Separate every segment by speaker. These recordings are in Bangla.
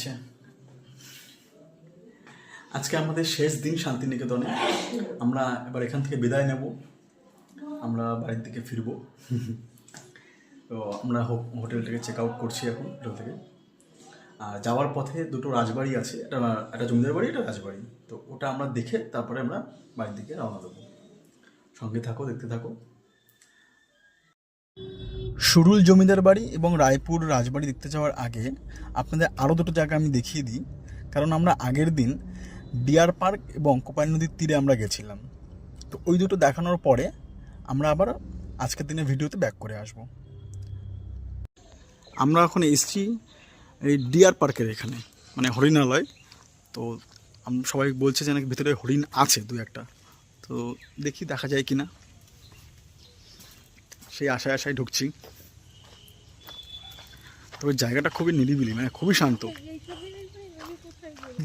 Speaker 1: আছে। আজকে আমাদের শেষ দিন শান্তিনিকেতনে। আমরা এবার এখান থেকে বিদায় নেব, আমরা বাড়ির দিকে ফিরব। তো আমরা হোটেলটাকে চেক আউট করছি এখন হোটেল থেকে। আর যাওয়ার পথে দুটো রাজবাড়ি আছে, একটা জমিদার বাড়ি, একটা রাজবাড়ি। তো ওটা আমরা দেখে তারপরে আমরা বাড়ির দিকে রওনা দেবো। সঙ্গে থাকো, দেখতে থাকো। সুরুল জমিদার বাড়ি এবং রায়পুর রাজবাড়ি দেখতে যাওয়ার আগে আপনাদের আরও দুটো জায়গা আমি দেখিয়ে দিই, কারণ আমরা আগের দিন ডিয়ার পার্ক এবং কোপাই নদীর তীরে আমরা গেছিলাম। তো ওই দুটো দেখানোর পরে আমরা আবার আজকের দিনের ভিডিওতে ব্যাক করে আসব। আমরা এখন এসছি এই ডিয়ার পার্কের এখানে, মানে হরিণালয়। তো সবাই বলছে যে নাকি ভিতরে হরিণ আছে দু একটা, তো দেখি দেখা যায় কি না, সেই আশায় আশায় ঢুকছি। তবে জায়গাটা খুবই নিরিবিলি, মানে খুবই শান্ত।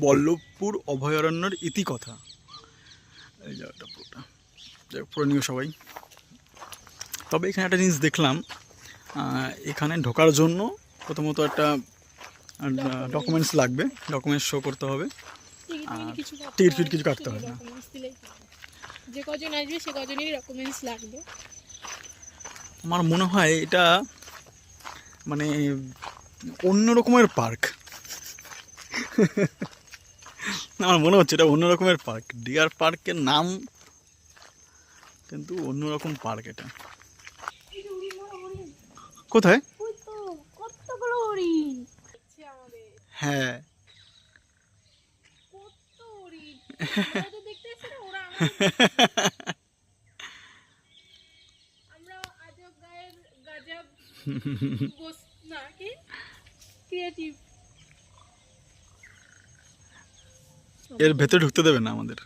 Speaker 1: বল্লভপুর অভয়ারণ্যের ইতিকথা এই জায়গাটা পুরোটা, পুরো সবাই। তবে এখানে একটা জিনিস দেখলাম, এখানে ঢোকার জন্য প্রথমত একটা ডকুমেন্টস লাগবে, ডকুমেন্টস শো করতে হবে, টিকিট ফিট কিছু কাটতে হবে না।
Speaker 2: যে কজন আসবে সে কজনেরই ডকুমেন্টস লাগবে।
Speaker 1: আমার মনে হয় এটা মানে অন্য রকমের পার্ক। আমার মনে হচ্ছে এটা অন্য রকমের পার্ক। ডিয়ার পার্কের নাম কিন্তু অন্যরকম পার্ক। এটা কোথায়? হ্যাঁ, এর ভেতরে ঢুকতে দেবে না আমাদের।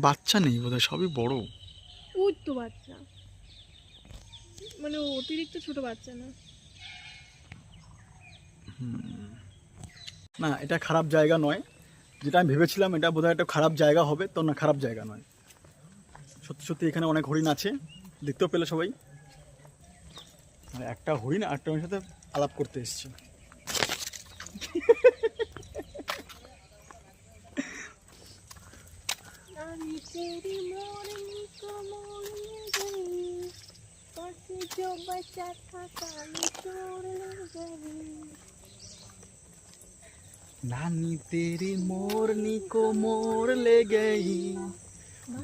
Speaker 1: বাচ্চা নেই বোধহয়, সবই বড়।
Speaker 2: ওই তো বাচ্চা, মানে অতিরিক্ত ছোট বাচ্চা না।
Speaker 1: না, এটা খারাপ জায়গা নয়, যেটা আমি ভেবেছিলাম এটা বোধহয় একটা খারাপ জায়গা হবে, তো না, খারাপ জায়গা নয়। সত্যি সত্যি এখানে অনেক হরিণ আছে, দেখতেও পেলে সবাই। একটা হরিণ আরেকটা হরিণের সাথে আলাপ করতে এসেছি। नानी तेरी मोरनी को मोर ले गई,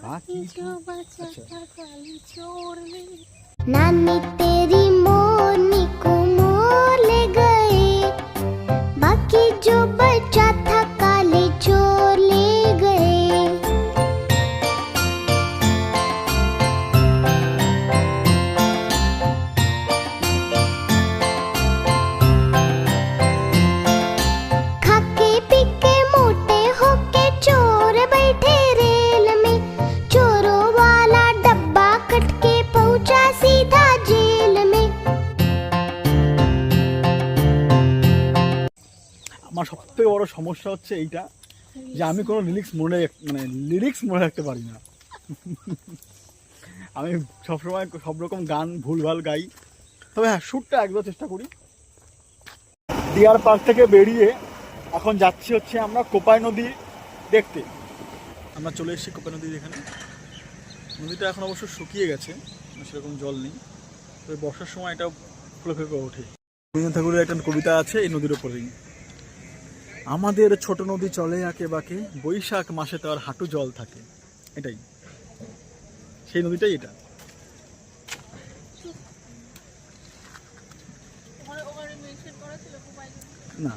Speaker 1: बाकी जो बचा था काली छोड़ ले।
Speaker 3: नानी तेरी मोरनी को मोर ले गई, बाकी जो बचा था काले चोर ले गए।
Speaker 1: আমার সবথেকে বড় সমস্যা হচ্ছে এইটা, যে আমি কোনো লিরিক্স মনে রাখতে পারি না। আমি সবসময় সব রকম গান ভুলভাল গাই, তবে হ্যাঁ, সুরটা একবার চেষ্টা করি। ডিয়ার পার্ক থেকে বেরিয়ে এখন যাচ্ছি হচ্ছে আমরা কোপাই নদী দেখতে। আমরা চলে এসেছি কোপাই নদীর এখানে। নদীটা এখন অবশ্য শুকিয়ে গেছে, সেরকম জল নেই, তবে বর্ষার সময় এটা ফুলে ফেপে ওঠে। রবীন্দ্রনাথ ঠাকুরের একটা কবিতা আছে এই নদীর ওপরেই, আমাদের ছোট নদী চলে আঁকে বাঁকে, বৈশাখ মাসে তার হাঁটু জল থাকে। এটাই সেই নদীটাই এটা। না,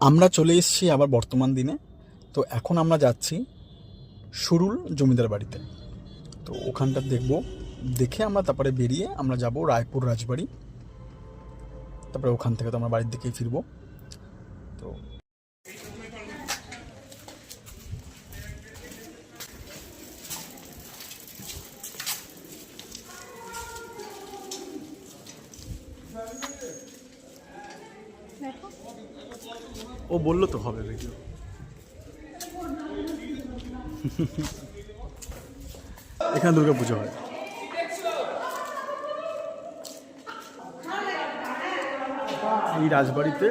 Speaker 1: আমরা চলে এসেছি আবার বর্তমান দিনে। তো এখন আমরা যাচ্ছি সুরুল জমিদার বাড়িতে। তো ওখানটা দেখব, দেখে আমরা তারপরে বেরিয়ে আমরা যাব রায়পুর রাজবাড়ি। তারপরে ওখান থেকে তো আমরা বাড়ির দিকেই ফিরবো। তো
Speaker 2: দেখো
Speaker 1: ও বললো তো হবে ভিডিও। এখানে দুর্গা পুজো হয়। এই রাজবাড়িতে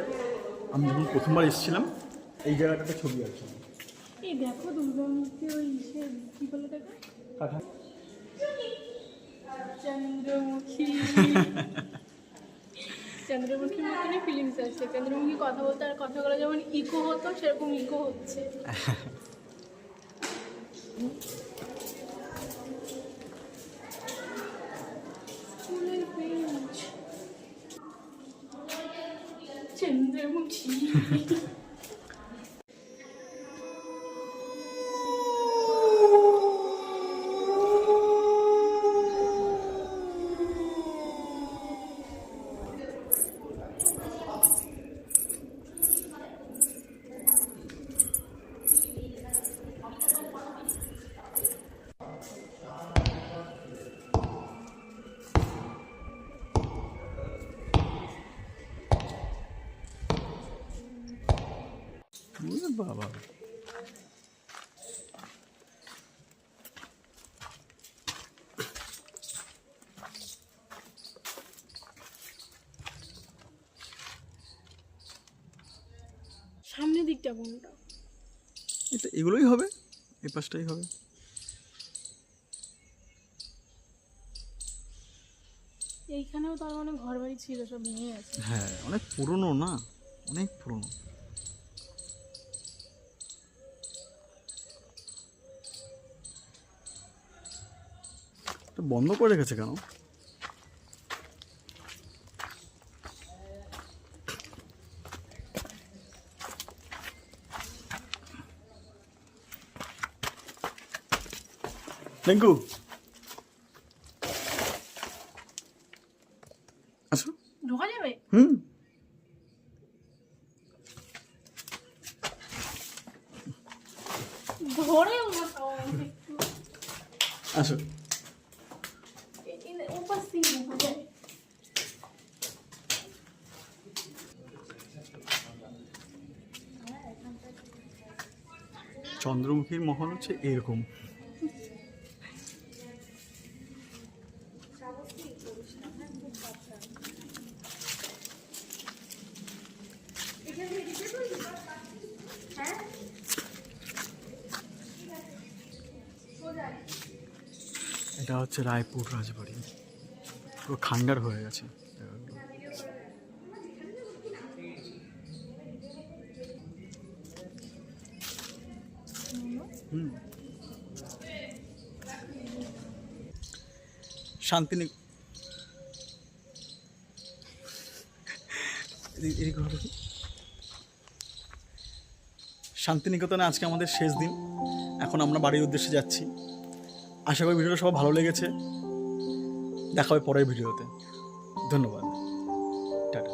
Speaker 1: আমি যখন প্রথমবার এসেছিলাম এই জায়গাটাতে ছবি আছে।
Speaker 2: এই দেখো দুর্গা মূর্তি ওই কি বলে দেখো
Speaker 1: কাঠা
Speaker 2: চন্দ্রমুখী চন্দ্রমুখী মতনই ফিলিংস আসছে। চন্দ্রমুখী কথা বলতে আর কথাগুলো যেমন ইকো হতো সেরকম ইকো হচ্ছে। ফুলের বেঞ্চ চন্দ্রমুখী।
Speaker 1: বাবা
Speaker 2: সামনের দিকটা কোনটা?
Speaker 1: এটা এগুলোই হবে, এই পাশটাই হবে।
Speaker 2: এইখানেও তার মানে ঘর বাড়ি ছিল, সব ভেঙে গেছে।
Speaker 1: হ্যাঁ অনেক পুরনো না, অনেক পুরনো। বন্ধ করে রেখেছে কেন? টেঙ্কু আসো।
Speaker 2: ঢোকা যাবে? ধরে
Speaker 1: আসো।
Speaker 2: ऊपर से ढोका जाए।
Speaker 1: চন্দ্রমুখীর মহল হচ্ছে এরকম। এটা হচ্ছে রায়পুর রাজবাড়ি, পুরো খান্ডার হয়ে গেছে। শান্তিনিকেতনে আজকে আমাদের শেষ দিন। এখন আমরা বাড়ির উদ্দেশ্যে যাচ্ছি। আশা করি ভিডিওটা সবার ভালো লেগেছে। দেখা হবে পরের ভিডিওতে। ধন্যবাদ, টাটা।